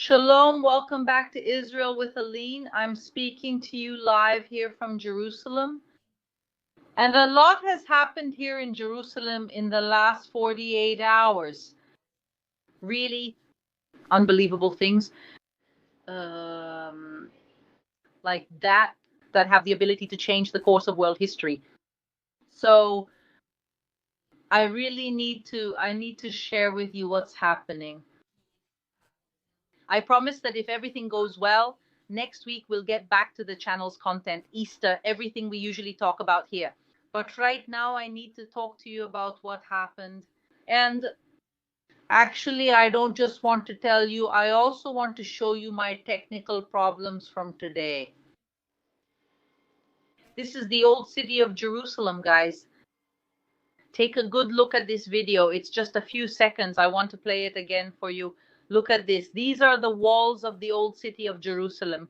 Shalom, welcome back to Israel with Aline. I'm speaking to you live here from Jerusalem. And a lot has happened here in Jerusalem in the last 48 hours. Really unbelievable things. Like that have the ability to change the course of world history. So I really need to share with you what's happening. I promise that if everything goes well, next week we'll get back to the channel's content, Easter, everything we usually talk about here. But right now I need to talk to you about what happened. And actually, I don't just want to tell you, I also want to show you my technical problems from today. This is the old city of Jerusalem, guys. Take a good look at this video. It's just a few seconds. I want to play it again for you. Look at this. These are the walls of the old city of Jerusalem.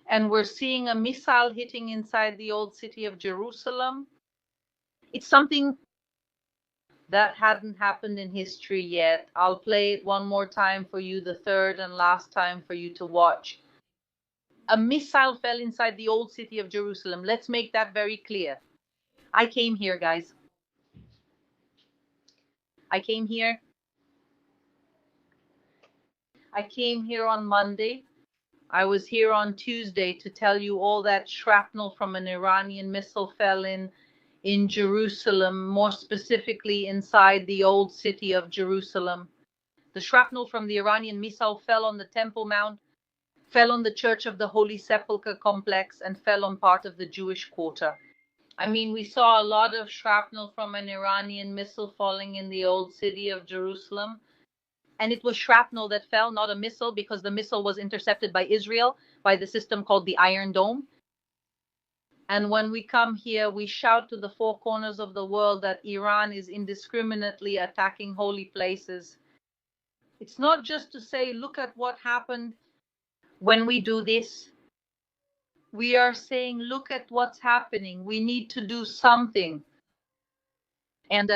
And we're seeing a missile hitting inside the old city of Jerusalem. It's something that hadn't happened in history yet. I'll play it one more time for you, the third and last time for you to watch. A missile fell inside the old city of Jerusalem. Let's make that very clear. I came here, guys. I came here on Monday. I was here on Tuesday to tell you all that shrapnel from an Iranian missile fell in Jerusalem, more specifically inside the old city of Jerusalem. The shrapnel from the Iranian missile fell on the Temple Mount, fell on the Church of the Holy Sepulchre complex, and fell on part of the Jewish quarter. I mean, we saw a lot of shrapnel from an Iranian missile falling in the old city of Jerusalem. And it was shrapnel that fell, not a missile, because the missile was intercepted by Israel by the system called the Iron Dome. And when we come here, we shout to the four corners of the world that Iran is indiscriminately attacking holy places. It's not just to say, look at what happened when we do this. We are saying, look at what's happening. We need to do something. And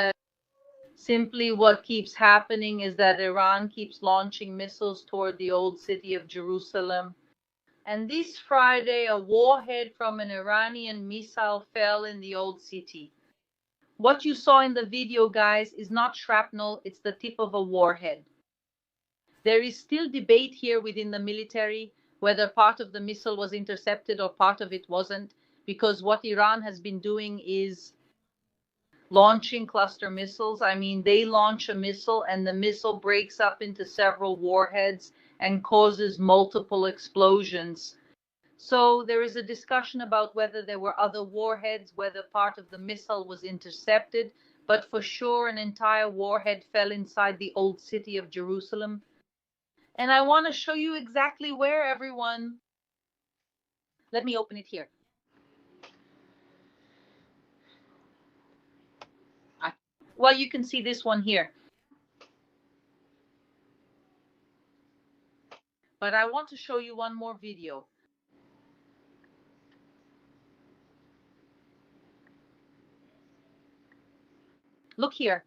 simply what keeps happening is that Iran keeps launching missiles toward the old city of Jerusalem. And this Friday, a warhead from an Iranian missile fell in the old city. What you saw in the video, guys, is not shrapnel, it's the tip of a warhead. There is still debate here within the military whether part of the missile was intercepted or part of it wasn't, because what Iran has been doing is launching cluster missiles. I mean, they launch a missile and the missile breaks up into several warheads and causes multiple explosions. So there is a discussion about whether there were other warheads, whether part of the missile was intercepted, but for sure an entire warhead fell inside the old city of Jerusalem. And I want to show you exactly where, everyone. Let me open it here. Well, you can see this one here. But I want to show you one more video. Look here.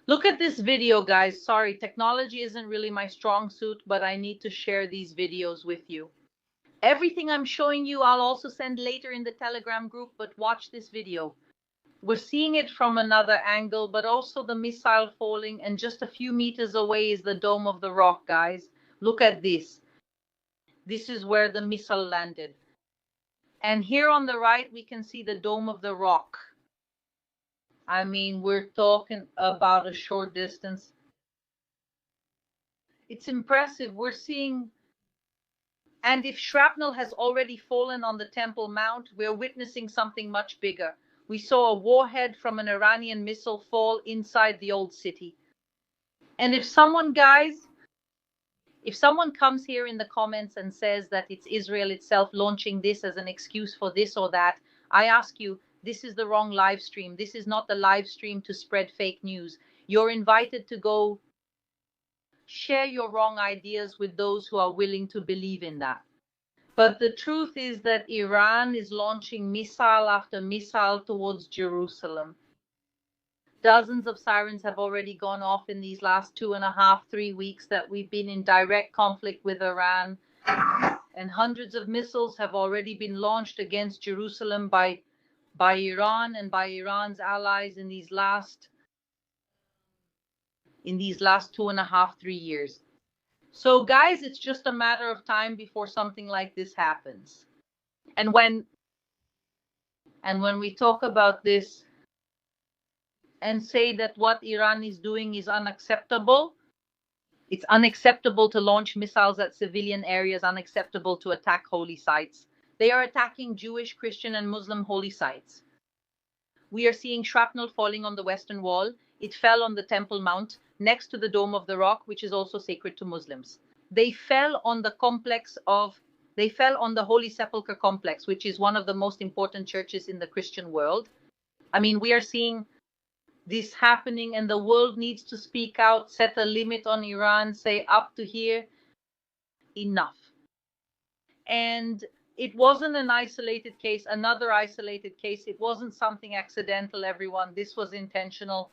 Look at this video, guys. Sorry, technology isn't really my strong suit, but I need to share these videos with you. Everything I'm showing you, I'll also send later in the Telegram group, but watch this video. We're seeing it from another angle, but also the missile falling, and just a few meters away is the Dome of the Rock, guys. Look at this. This is where the missile landed. And here on the right, we can see the Dome of the Rock. I mean, we're talking about a short distance. It's impressive. We're seeing, and if shrapnel has already fallen on the Temple Mount, we're witnessing something much bigger. We saw a warhead from an Iranian missile fall inside the old city. And if someone, guys, if someone comes here in the comments and says that it's Israel itself launching this as an excuse for this or that, I ask you, this is the wrong live stream. This is not the live stream to spread fake news. You're invited to go share your wrong ideas with those who are willing to believe in that. But the truth is that Iran is launching missile after missile towards Jerusalem. Dozens of sirens have already gone off in these last 2.5, 3 weeks that we've been in direct conflict with Iran. And hundreds of missiles have already been launched against Jerusalem by Iran and by Iran's allies in these last 2.5, 3 years. So guys, it's just a matter of time before something like this happens. And when we talk about this and say that what Iran is doing is unacceptable, it's unacceptable to launch missiles at civilian areas, unacceptable to attack holy sites. They are attacking Jewish, Christian, and Muslim holy sites. We are seeing shrapnel falling on the Western Wall. It fell on the Temple Mount next to the Dome of the Rock, which is also sacred to Muslims. They fell on the Holy Sepulchre complex, which is one of the most important churches in the Christian world. I mean, we are seeing this happening, and the world needs to speak out, set a limit on Iran, say up to here, enough. And it wasn't an isolated case, another isolated case. It wasn't something accidental, everyone. This was intentional.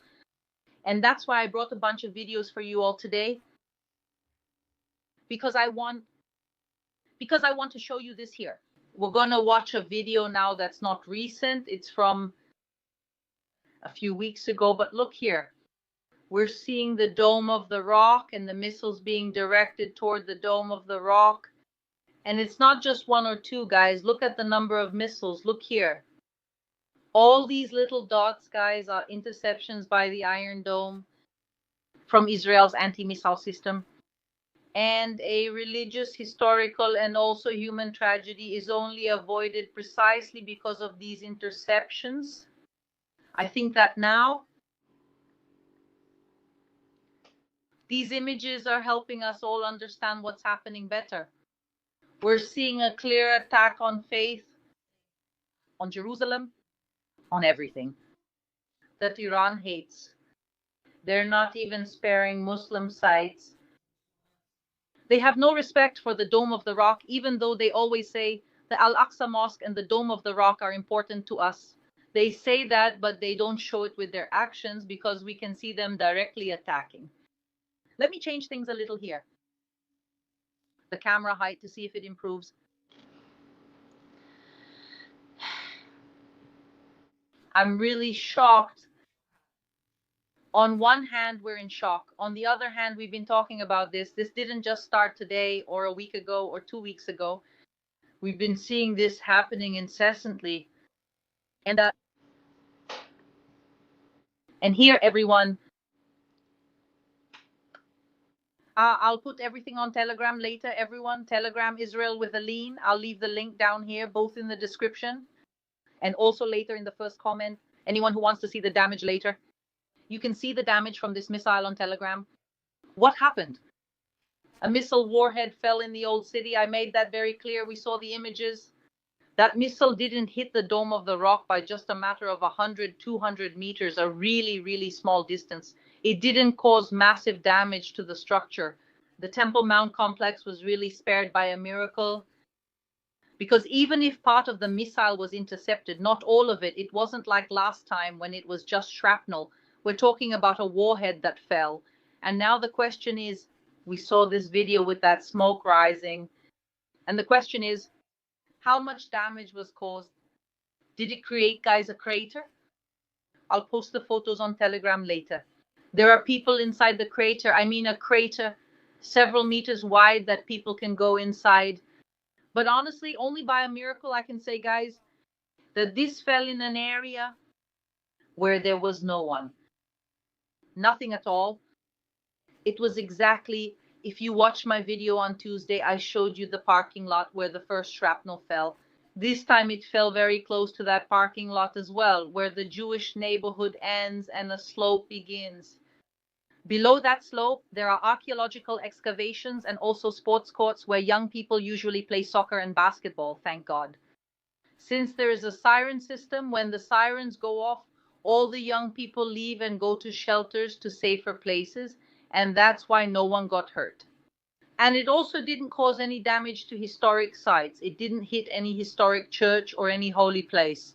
And that's why I brought a bunch of videos for you all today, because I want to show you this here. We're going to watch a video now that's not recent. It's from a few weeks ago, but look here. We're seeing the Dome of the Rock and the missiles being directed toward the Dome of the Rock. And it's not just one or two, guys. Look at the number of missiles. Look here. All these little dots, guys, are interceptions by the Iron Dome from Israel's anti-missile system. And a religious, historical, and also human tragedy is only avoided precisely because of these interceptions. I think that now these images are helping us all understand what's happening better. We're seeing a clear attack on faith, on Jerusalem, on everything that Iran hates. They're not even sparing Muslim sites. They have no respect for the Dome of the Rock, even though they always say the Al-Aqsa Mosque and the Dome of the Rock are important to us. They say that, but they don't show it with their actions because we can see them directly attacking. Let me change things a little here. The camera height to see if it improves. I'm really shocked. On one hand, we're in shock. On the other hand, we've been talking about this. This didn't just start today or a week ago or 2 weeks ago. We've been seeing this happening incessantly. And here, everyone, I'll put everything on Telegram later, everyone. Telegram Israel with Aline. I'll leave the link down here, both in the description and also later in the first comment. Anyone who wants to see the damage later, you can see the damage from this missile on Telegram. What happened? A missile warhead fell in the old city. I made that very clear. We saw the images. That missile didn't hit the Dome of the Rock by just a matter of 100, 200 meters, a really, really small distance. It didn't cause massive damage to the structure. The Temple Mount complex was really spared by a miracle. Because even if part of the missile was intercepted, not all of it, it wasn't like last time when it was just shrapnel. We're talking about a warhead that fell. And now the question is, we saw this video with that smoke rising. And the question is, how much damage was caused? Did it create, guys, a crater? I'll post the photos on Telegram later. There are people inside the crater. I mean, a crater several meters wide that people can go inside. But honestly, only by a miracle I can say, guys, that this fell in an area where there was no one. Nothing at all. It was exactly, if you watch my video on Tuesday, I showed you the parking lot where the first shrapnel fell. This time it fell very close to that parking lot as well, where the Jewish neighborhood ends and a slope begins. Below that slope, there are archaeological excavations and also sports courts where young people usually play soccer and basketball, thank God. Since there is a siren system, when the sirens go off, all the young people leave and go to shelters to safer places, and that's why no one got hurt. And it also didn't cause any damage to historic sites. It didn't hit any historic church or any holy place.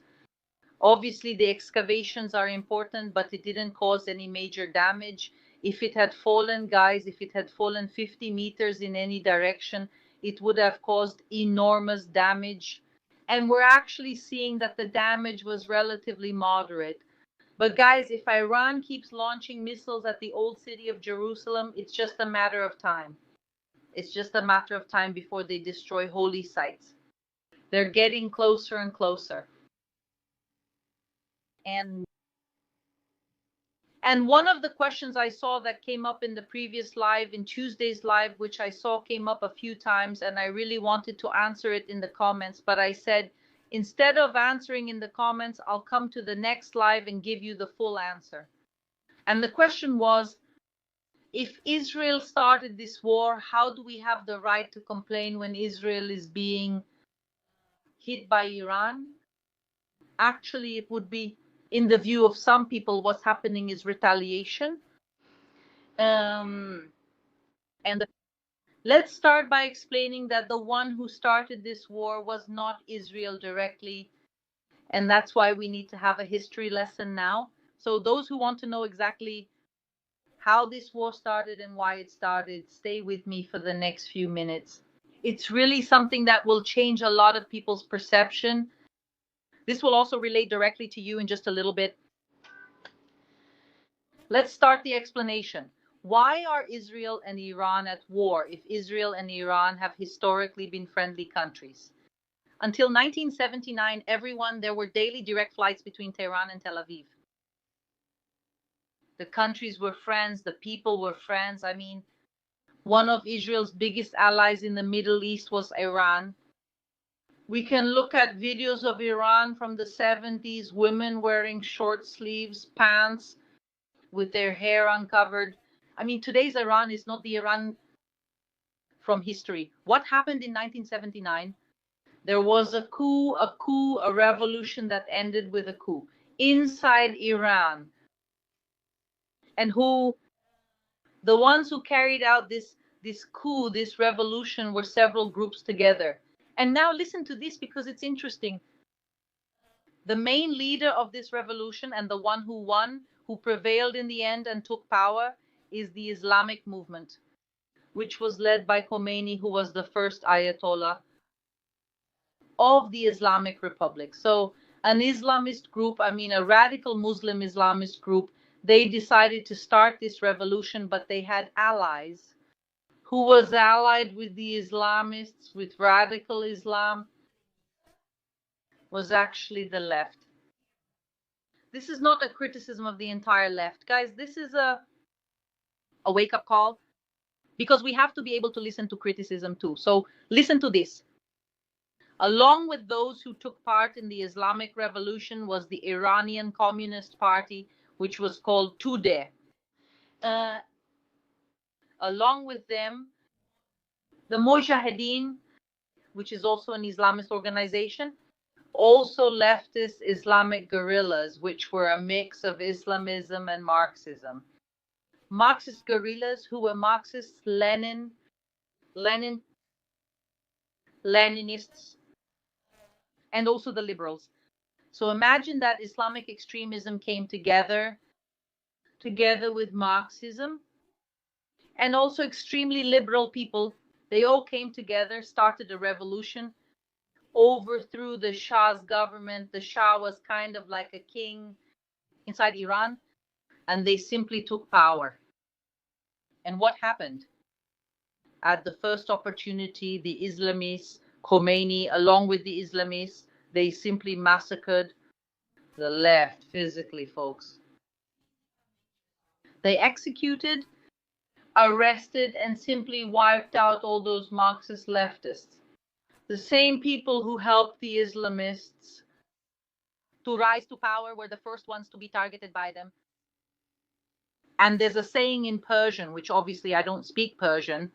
Obviously, the excavations are important, but it didn't cause any major damage. If it had fallen, guys, if it had fallen 50 meters in any direction, it would have caused enormous damage. And we're actually seeing that the damage was relatively moderate. But guys, if Iran keeps launching missiles at the old city of Jerusalem, it's just a matter of time. It's just a matter of time before they destroy holy sites. They're getting closer and closer. And one of the questions I saw that came up in the previous live, in Tuesday's live, which I saw came up a few times, and I really wanted to answer it in the comments, but I said, instead of answering in the comments, I'll come to the next live and give you the full answer. And the question was, if Israel started this war, how do we have the right to complain when Israel is being hit by Iran? Actually, it would be, in the view of some people, what's happening is retaliation. And let's start by explaining that the one who started this war was not Israel directly, and that's why we need to have a history lesson now. So those who want to know exactly how this war started and why it started, stay with me for the next few minutes. It's really something that will change a lot of people's perception. This will also relate directly to you in just a little bit. Let's start the explanation. Why are Israel and Iran at war if Israel and Iran have historically been friendly countries? Until 1979, there were daily direct flights between Tehran and Tel Aviv. The countries were friends, the people were friends. I mean, one of Israel's biggest allies in the Middle East was Iran. We can look at videos of Iran from the 70s, women wearing short sleeves, pants, with their hair uncovered. I mean, today's Iran is not the Iran from history. What happened in 1979? There was a coup, a revolution that ended with a coup inside Iran. And the ones who carried out this coup, this revolution, were several groups together. And now listen to this because it's interesting. The main leader of this revolution and the one who won, who prevailed in the end and took power, is the Islamic movement, which was led by Khomeini, who was the first Ayatollah of the Islamic Republic. So an Islamist group, I mean a radical Muslim Islamist group, they decided to start this revolution, but they had allies. Who was allied with the Islamists, with radical Islam, was actually the left. This is not a criticism of the entire left. Guys, this is a wake-up call, because we have to be able to listen to criticism too. So listen to this. Along with those who took part in the Islamic Revolution was the Iranian Communist Party, which was called Tudeh. Along with them, the Mujahideen, which is also an Islamist organization, also leftist Islamic guerrillas, which were a mix of Islamism and Marxism. Marxist guerrillas who were Marxists, Leninists, and also the liberals. So imagine that Islamic extremism came together with Marxism, and also extremely liberal people. They all came together, started a revolution, overthrew the Shah's government. The Shah was kind of like a king inside Iran, and they simply took power. And what happened? At the first opportunity, the Islamists, Khomeini, along with the Islamists, they simply massacred the left physically, folks. They executed, arrested, and simply wiped out all those Marxist leftists. The same people who helped the Islamists to rise to power were the first ones to be targeted by them. And there's a saying in Persian, which obviously I don't speak Persian,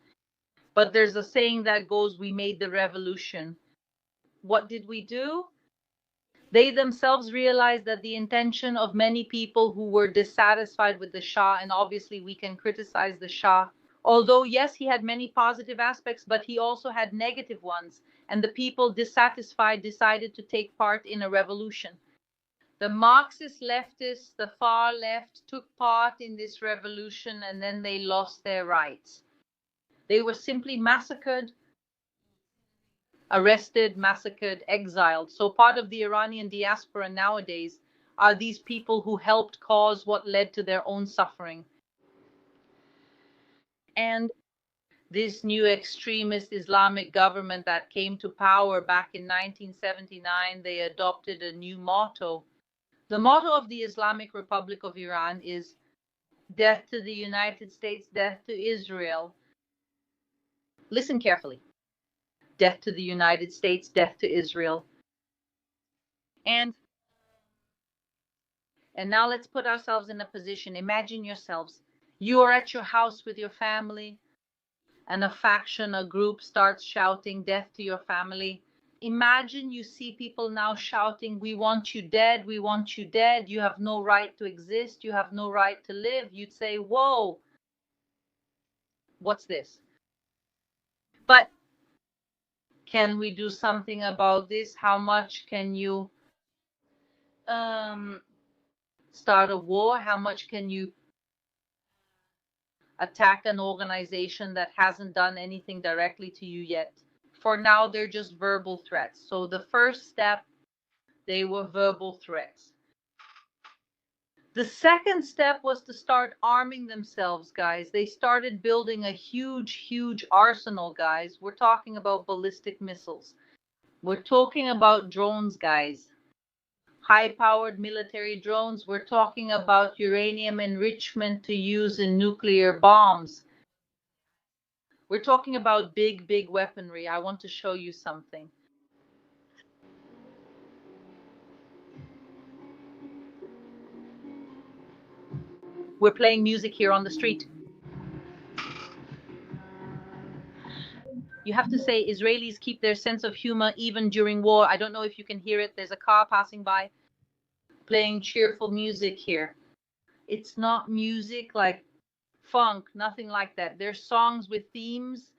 but there's a saying that goes, we made the revolution. What did we do? They themselves realized that the intention of many people who were dissatisfied with the Shah, and obviously we can criticize the Shah, although yes, he had many positive aspects, but he also had negative ones, and the people dissatisfied decided to take part in a revolution. The Marxist leftists, the far left, took part in this revolution and then they lost their rights. They were simply massacred, arrested, massacred, exiled. So part of the Iranian diaspora nowadays are these people who helped cause what led to their own suffering. And this new extremist Islamic government that came to power back in 1979, they adopted a new motto. The motto of the Islamic Republic of Iran is death to the United States, death to Israel. Listen carefully. Death to the United States, death to Israel. And now let's put ourselves in a position. Imagine yourselves. You are at your house with your family, and a faction, a group starts shouting death to your family. Imagine you see people now shouting, we want you dead, we want you dead, you have no right to exist, you have no right to live. You'd say, whoa, what's this? But can we do something about this? How much can you start a war? How much can you attack an organization that hasn't done anything directly to you yet? For now, they're just verbal threats. So the first step, they were verbal threats. The second step was to start arming themselves, guys. They started building a huge arsenal, guys. We're talking about ballistic missiles. We're talking about drones, guys. High-powered military drones. We're talking about uranium enrichment to use in nuclear bombs. We're talking about big weaponry. I want to show you something. We're playing music here on the street. You have to say Israelis keep their sense of humor even during war. I don't know if you can hear it. There's a car passing by playing cheerful music here. It's not music like funk, nothing like that. They're songs with themes,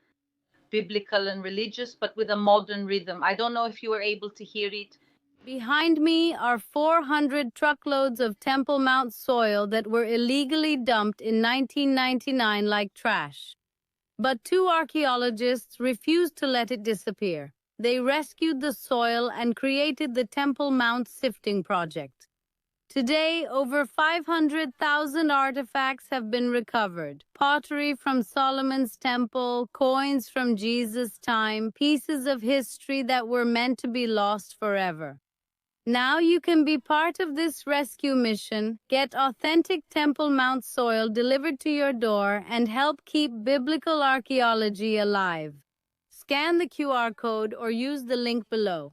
biblical and religious, but with a modern rhythm. I don't know if you were able to hear it. Behind me are 400 truckloads of Temple Mount soil that were illegally dumped in 1999 like trash. But two archaeologists refused to let it disappear. They rescued the soil and created the Temple Mount Sifting Project. Today, over 500,000 artifacts have been recovered. Pottery from Solomon's temple, coins from Jesus' time, pieces of history that were meant to be lost forever. Now you can be part of this rescue mission, get authentic Temple Mount soil delivered to your door, and help keep biblical archaeology alive. Scan the QR code or use the link below.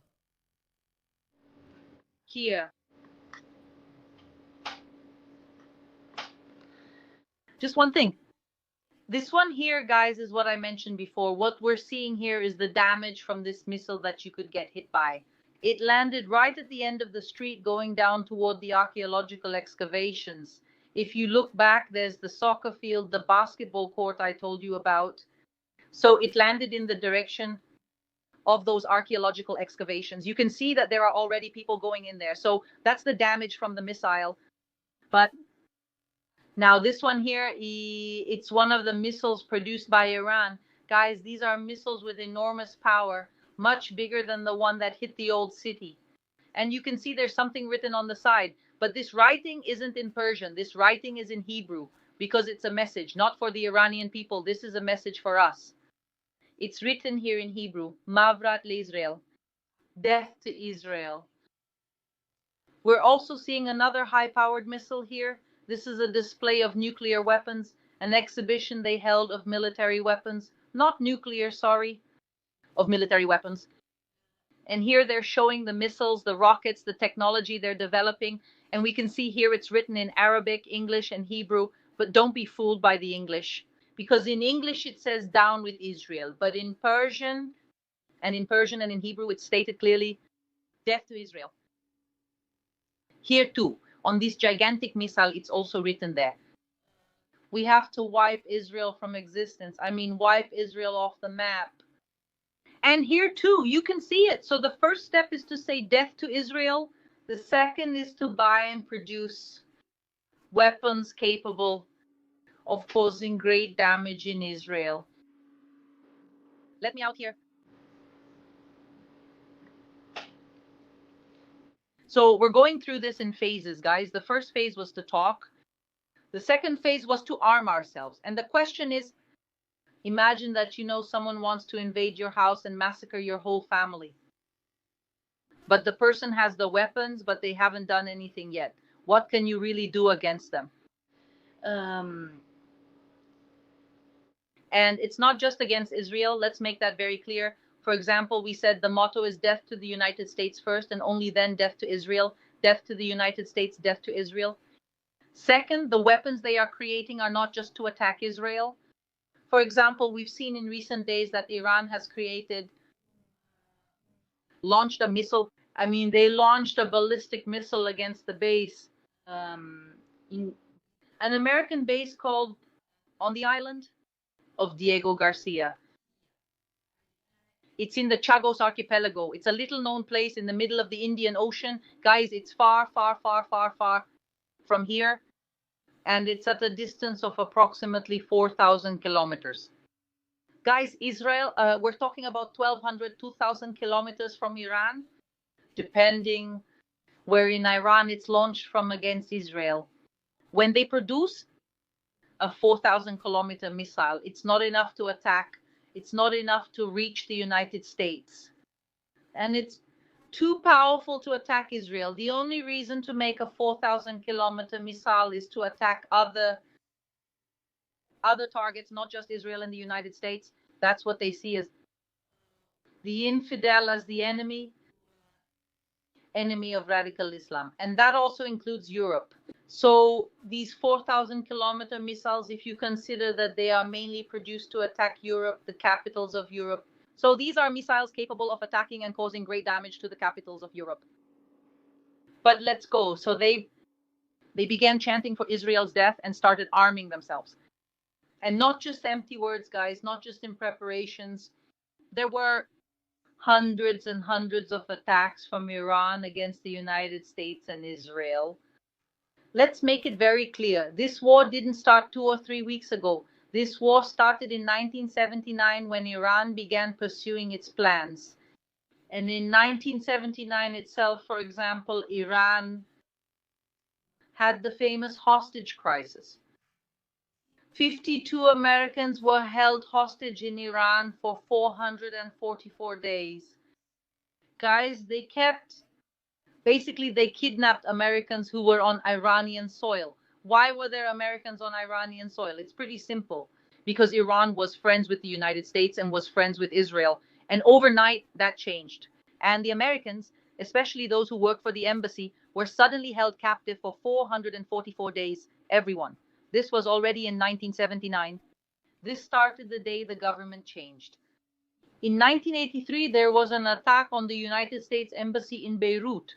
Here. Just one thing. This one here, guys, is what I mentioned before. What we're seeing here is the damage from this missile that you could get hit by. It landed right at the end of the street going down toward the archaeological excavations. If you look back, there's the soccer field, the basketball court I told you about. So it landed in the direction of those archaeological excavations. You can see that there are already people going in there. So that's the damage from the missile. But now this one here, it's one of the missiles produced by Iran. Guys, these are missiles with enormous power, much bigger than the one that hit the old city. And you can see there's something written on the side. But this writing isn't in Persian. This writing is in Hebrew because it's a message, not for the Iranian people. This is a message for us. It's written here in Hebrew, Mavrat l'Israel, death to Israel. We're also seeing another high-powered missile here. This is a display of nuclear weapons, an exhibition they held of military weapons. Not nuclear, sorry, of military weapons. And here they're showing the missiles, the rockets, the technology they're developing. And we can see here it's written in Arabic, English, and Hebrew. But don't be fooled by the English. Because in English it says down with Israel. But in Persian and in Hebrew it's stated clearly, death to Israel. Here too, on this gigantic missile, it's also written there. We have to wipe Israel from existence. I mean, wipe Israel off the map. And here too, you can see it. So the first step is to say death to Israel. The second is to buy and produce weapons capable of causing great damage in Israel. Let me out here. So we're going through this in phases, guys. The first phase was to talk. The second phase was to arm ourselves. And the question is, imagine that someone wants to invade your house and massacre your whole family. But the person has the weapons, but they haven't done anything yet. What can you really do against them? And it's not just against Israel. Let's make that very clear. For example, we said the motto is death to the United States first, and only then death to Israel. Death to the United States, death to Israel. Second, the weapons they are creating are not just to attack Israel. For example, we've seen in recent days that Iran has launched a missile. I mean, they launched a ballistic missile against the base, in an American base called on the island of Diego Garcia. It's in the Chagos Archipelago. It's a little known place in the middle of the Indian Ocean. Guys, it's far, far, far, far, far from here. And it's at a distance of approximately 4,000 kilometers. Guys, Israel, we're talking about 1,200, 2,000 kilometers from Iran, depending where in Iran it's launched from against Israel. When they produce a 4,000 kilometer missile, it's not enough to attack. It's not enough to reach the United States. And it's too powerful to attack Israel. The only reason to make a 4,000 kilometer missile is to attack other targets, not just Israel and the United States. That's what they see as the infidel, as the enemy of radical Islam. And that also includes Europe. So these 4,000 kilometer missiles, if you consider that they are mainly produced to attack Europe, the capitals of Europe. So these are missiles capable of attacking and causing great damage to the capitals of Europe. But let's go. So they began chanting for Israel's death and started arming themselves. And not just empty words, guys, not just in preparations. There were hundreds and hundreds of attacks from Iran against the United States and Israel. Let's make it very clear. This war didn't start 2 or 3 weeks ago. This war started in 1979 when Iran began pursuing its plans. And in 1979 itself, for example, Iran had the famous hostage crisis. 52 Americans were held hostage in Iran for 444 days. Guys, they kidnapped Americans who were on Iranian soil. Why were there Americans on Iranian soil? It's pretty simple. Because Iran was friends with the United States and was friends with Israel. And overnight, that changed. And the Americans, especially those who work for the embassy, were suddenly held captive for 444 days, everyone. This was already in 1979. This started the day the government changed. In 1983, there was an attack on the United States Embassy in Beirut.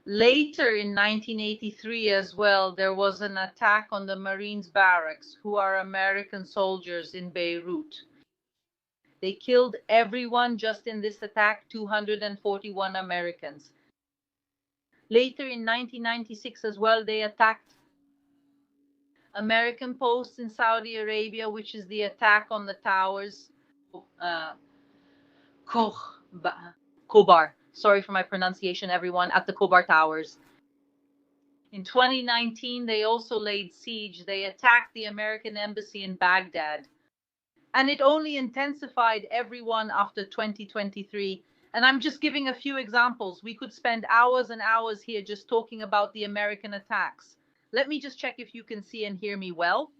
Later in 1983 as well, there was an attack on the Marines barracks, who are American soldiers in Beirut. They killed everyone just in this attack, 241 Americans. Later in 1996 as well, they attacked American posts in Saudi Arabia, which is the attack on the towers. Khobar. Sorry for my pronunciation, everyone, at the Khobar Towers. In 2019, they also laid siege. They attacked the American embassy in Baghdad. And it only intensified, everyone, after 2023. And I'm just giving a few examples. We could spend hours and hours here just talking about the American attacks. Let me just check if you can see and hear me well.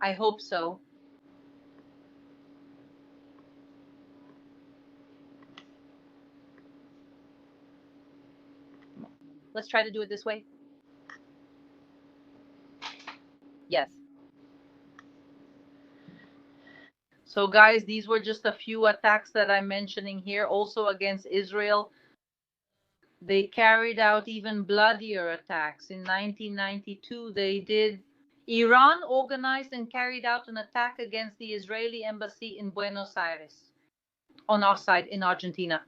I hope so. Let's try to do it this way. Yes. So guys, these were just a few attacks that I'm mentioning here, also against Israel. They carried out even bloodier attacks. In 1992, they did Iran organized and carried out an attack against the Israeli embassy in Buenos Aires, on our side in Argentina,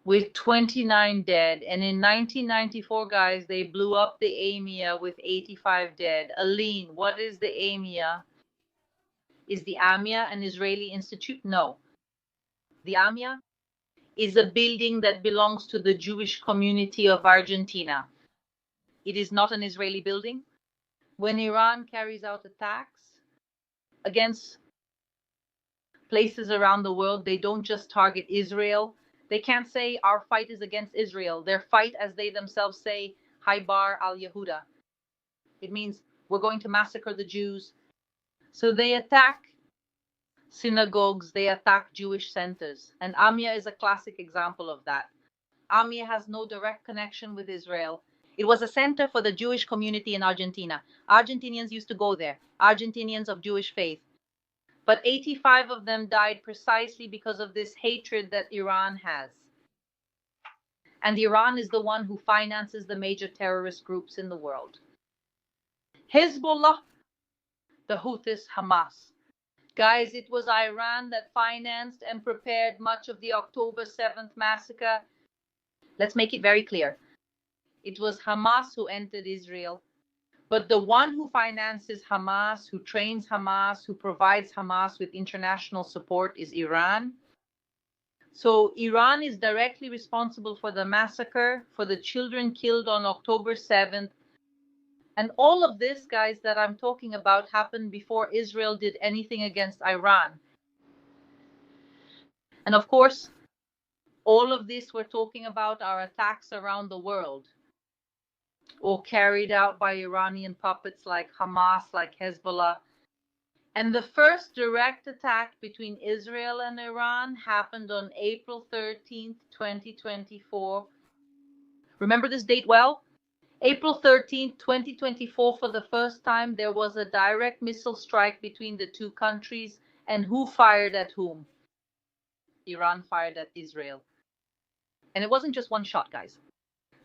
with 29 dead. And in 1994, guys, they blew up the AMIA with 85 dead. Aline, what is the AMIA? Is the AMIA an Israeli institute? No. The AMIA is a building that belongs to the Jewish community of Argentina. It is not an Israeli building. When Iran carries out attacks against places around the world, they don't just target Israel. They can't say our fight is against Israel. Their fight, as they themselves say, Haibar al-Yehuda. It means we're going to massacre the Jews. So they attack synagogues, they attack Jewish centers. And AMIA is a classic example of that. AMIA has no direct connection with Israel. It was a center for the Jewish community in Argentina. Argentinians used to go there, Argentinians of Jewish faith. But 85 of them died precisely because of this hatred that Iran has. And Iran is the one who finances the major terrorist groups in the world. Hezbollah, the Houthis, Hamas. Guys, it was Iran that financed and prepared much of the October 7th massacre. Let's make it very clear. It was Hamas who entered Israel. But the one who finances Hamas, who trains Hamas, who provides Hamas with international support is Iran. So Iran is directly responsible for the massacre, for the children killed on October 7th. And all of this, guys, that I'm talking about happened before Israel did anything against Iran. And of course, all of this we're talking about are attacks around the world, or carried out by Iranian puppets like Hamas, like Hezbollah. And the first direct attack between Israel and Iran happened on April 13th, 2024. Remember this date well? April 13th, 2024, for the first time, there was a direct missile strike between the two countries. And who fired at whom? Iran fired at Israel. And it wasn't just one shot, guys.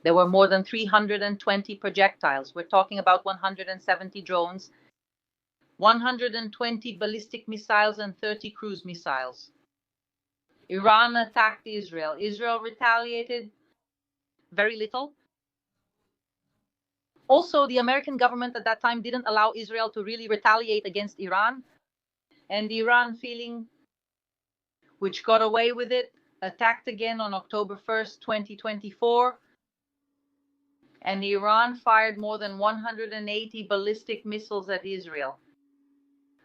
There were more than 320 projectiles. We're talking about 170 drones, 120 ballistic missiles, and 30 cruise missiles. Iran attacked Israel. Israel retaliated very little. Also, the American government at that time didn't allow Israel to really retaliate against Iran. And Iran, feeling which got away with it, attacked again on October 1st, 2024. And Iran fired more than 180 ballistic missiles at Israel.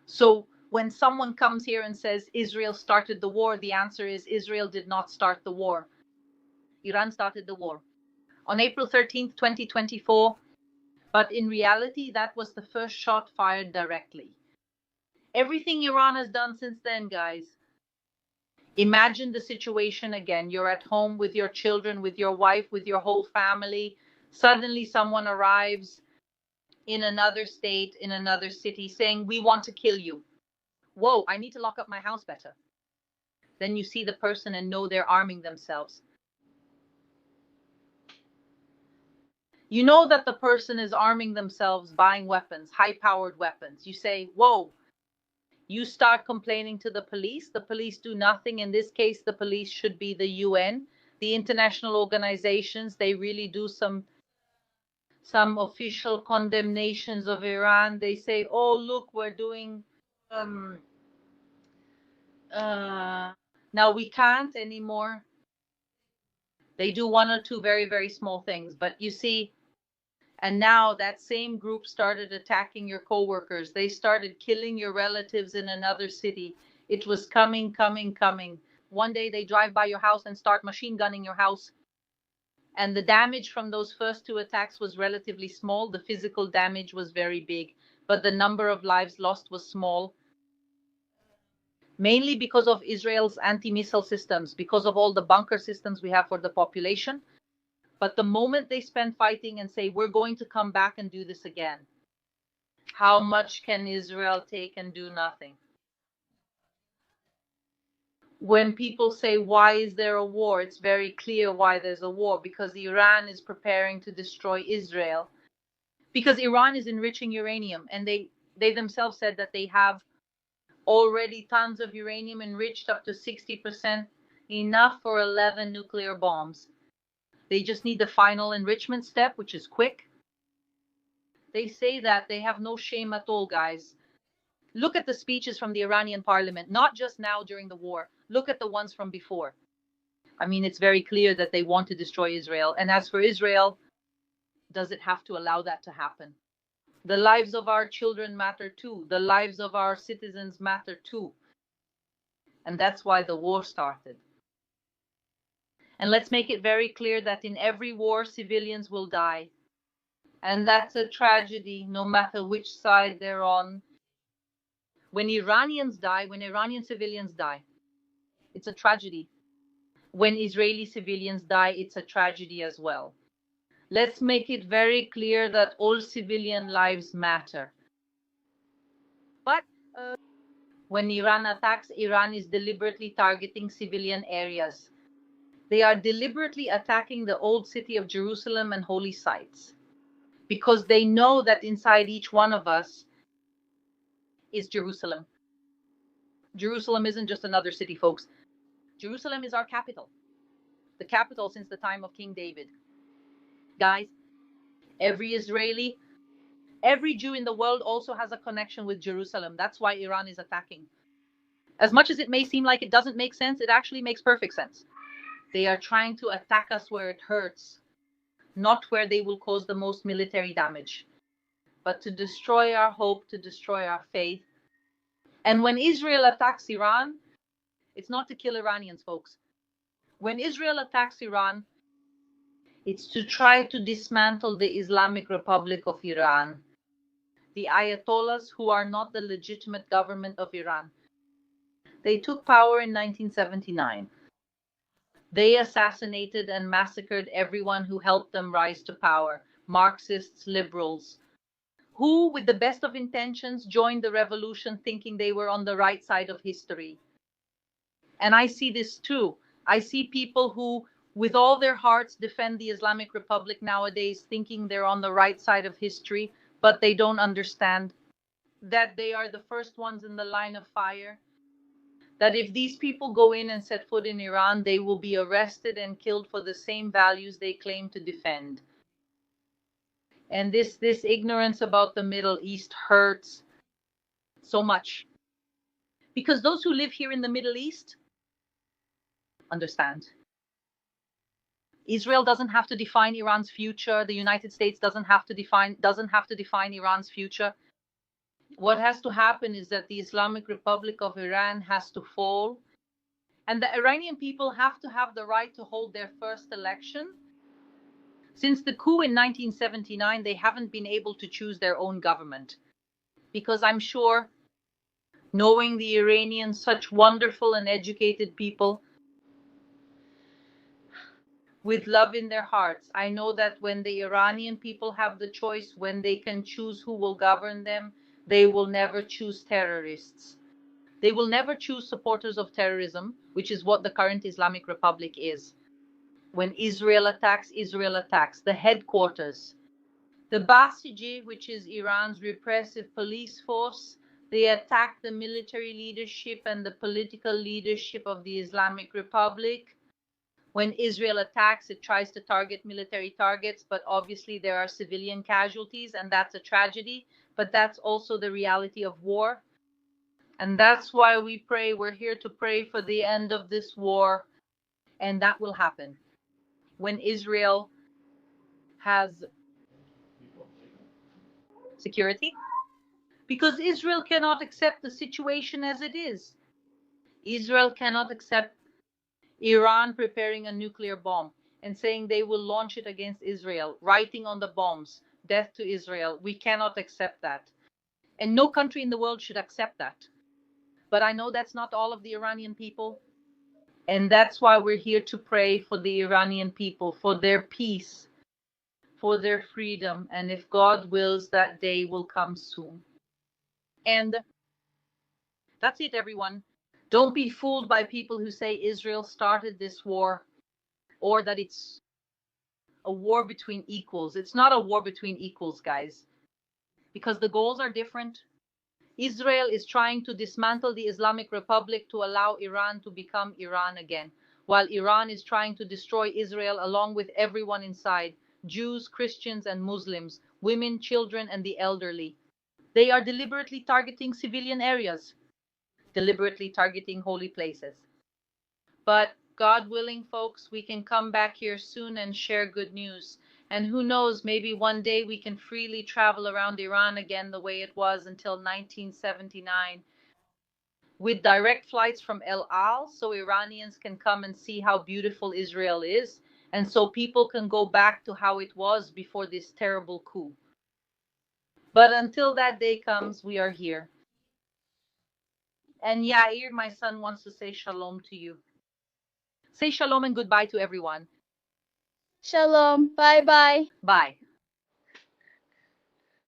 So when someone comes here and says Israel started the war, the answer is Israel did not start the war. Iran started the war on April 13th, 2024. But in reality, that was the first shot fired directly. Everything Iran has done since then, guys. Imagine the situation again. You're at home with your children, with your wife, with your whole family. Suddenly someone arrives in another state, in another city, saying, we want to kill you. Whoa, I need to lock up my house better. Then you see the person and know they're arming themselves. You know that the person is arming themselves, buying weapons, high-powered weapons. You say, whoa. You start complaining to the police. The police do nothing. In this case, the police should be the UN, the international organizations. They really do some official condemnations of Iran. They say, oh, look, we're doing... now we can't anymore. They do one or two very, very small things. But you see, and now that same group started attacking your coworkers. They started killing your relatives in another city. It was coming. One day they drive by your house and start machine gunning your house. And the damage from those first two attacks was relatively small. The physical damage was very big, but the number of lives lost was small. Mainly because of Israel's anti-missile systems, because of all the bunker systems we have for the population. But the moment they spend fighting and say, we're going to come back and do this again, how much can Israel take and do nothing? When people say, why is there a war? It's very clear why there's a war, because Iran is preparing to destroy Israel, because Iran is enriching uranium, and they themselves said that they have already tons of uranium enriched up to 60%, enough for 11 nuclear bombs. They just need the final enrichment step, which is quick. They say that they have no shame at all, guys. Look at the speeches from the Iranian parliament, not just now during the war. Look at the ones from before. I mean, it's very clear that they want to destroy Israel. And as for Israel, does it have to allow that to happen? The lives of our children matter too. The lives of our citizens matter too. And that's why the war started. And let's make it very clear that in every war, civilians will die. And that's a tragedy, no matter which side they're on. When Iranians die, when Iranian civilians die, it's a tragedy. When Israeli civilians die, it's a tragedy as well. Let's make it very clear that all civilian lives matter. But when Iran attacks, Iran is deliberately targeting civilian areas. They are deliberately attacking the old city of Jerusalem and holy sites, because they know that inside each one of us is Jerusalem. Jerusalem isn't just another city, folks. Jerusalem is our capital, the capital since the time of King David. Guys, every Israeli, every Jew in the world also has a connection with Jerusalem. That's why Iran is attacking. As much as it may seem like it doesn't make sense, it actually makes perfect sense. They are trying to attack us where it hurts, not where they will cause the most military damage, but to destroy our hope, to destroy our faith. And when Israel attacks Iran, it's not to kill Iranians, folks. When Israel attacks Iran, it's to try to dismantle the Islamic Republic of Iran, the Ayatollahs who are not the legitimate government of Iran. They took power in 1979. They assassinated and massacred everyone who helped them rise to power, Marxists, liberals, who, with the best of intentions, joined the revolution thinking they were on the right side of history. And I see this too. I see people who, with all their hearts, defend the Islamic Republic nowadays, thinking they're on the right side of history, but they don't understand that they are the first ones in the line of fire. That if these people go in and set foot in Iran, they will be arrested and killed for the same values they claim to defend. And this ignorance about the Middle East hurts so much. Because those who live here in the Middle East understand. Israel doesn't have to define Iran's future. The United States doesn't have to define Iran's future. What has to happen is that the Islamic Republic of Iran has to fall, and the Iranian people have to have the right to hold their first election. Since the coup in 1979, they haven't been able to choose their own government, because I'm sure, knowing the Iranians, such wonderful and educated people with love in their hearts, I know that when the Iranian people have the choice, when they can choose who will govern them, they will never choose terrorists. They will never choose supporters of terrorism, which is what the current Islamic Republic is. When Israel attacks, the headquarters. The Basiji, which is Iran's repressive police force, they attack the military leadership and the political leadership of the Islamic Republic. When Israel attacks, it tries to target military targets, but obviously there are civilian casualties, and that's a tragedy. But that's also the reality of war. And that's why we pray. We're here to pray for the end of this war, and that will happen when Israel has security. Because Israel cannot accept the situation as it is. Israel cannot accept Iran preparing a nuclear bomb and saying they will launch it against Israel, writing on the bombs, death to Israel. We cannot accept that. And no country in the world should accept that. But I know that's not all of the Iranian people. And that's why we're here to pray for the Iranian people, for their peace, for their freedom. And if God wills, that day will come soon. And that's it, everyone. Don't be fooled by people who say Israel started this war, or that it's a war between equals. It's not a war between equals, guys, because the goals are different. Israel is trying to dismantle the Islamic Republic to allow Iran to become Iran again, while Iran is trying to destroy Israel along with everyone inside, Jews, Christians, and Muslims, women, children, and the elderly. They are deliberately targeting civilian areas, deliberately targeting holy places. But God willing, folks, we can come back here soon and share good news. And who knows, maybe one day we can freely travel around Iran again the way it was until 1979, with direct flights from El Al, so Iranians can come and see how beautiful Israel is, and so people can go back to how it was before this terrible coup. But until that day comes, we are here. And Yair, my son, wants to say shalom to you. Say shalom and goodbye to everyone. Shalom. Bye-bye. Bye.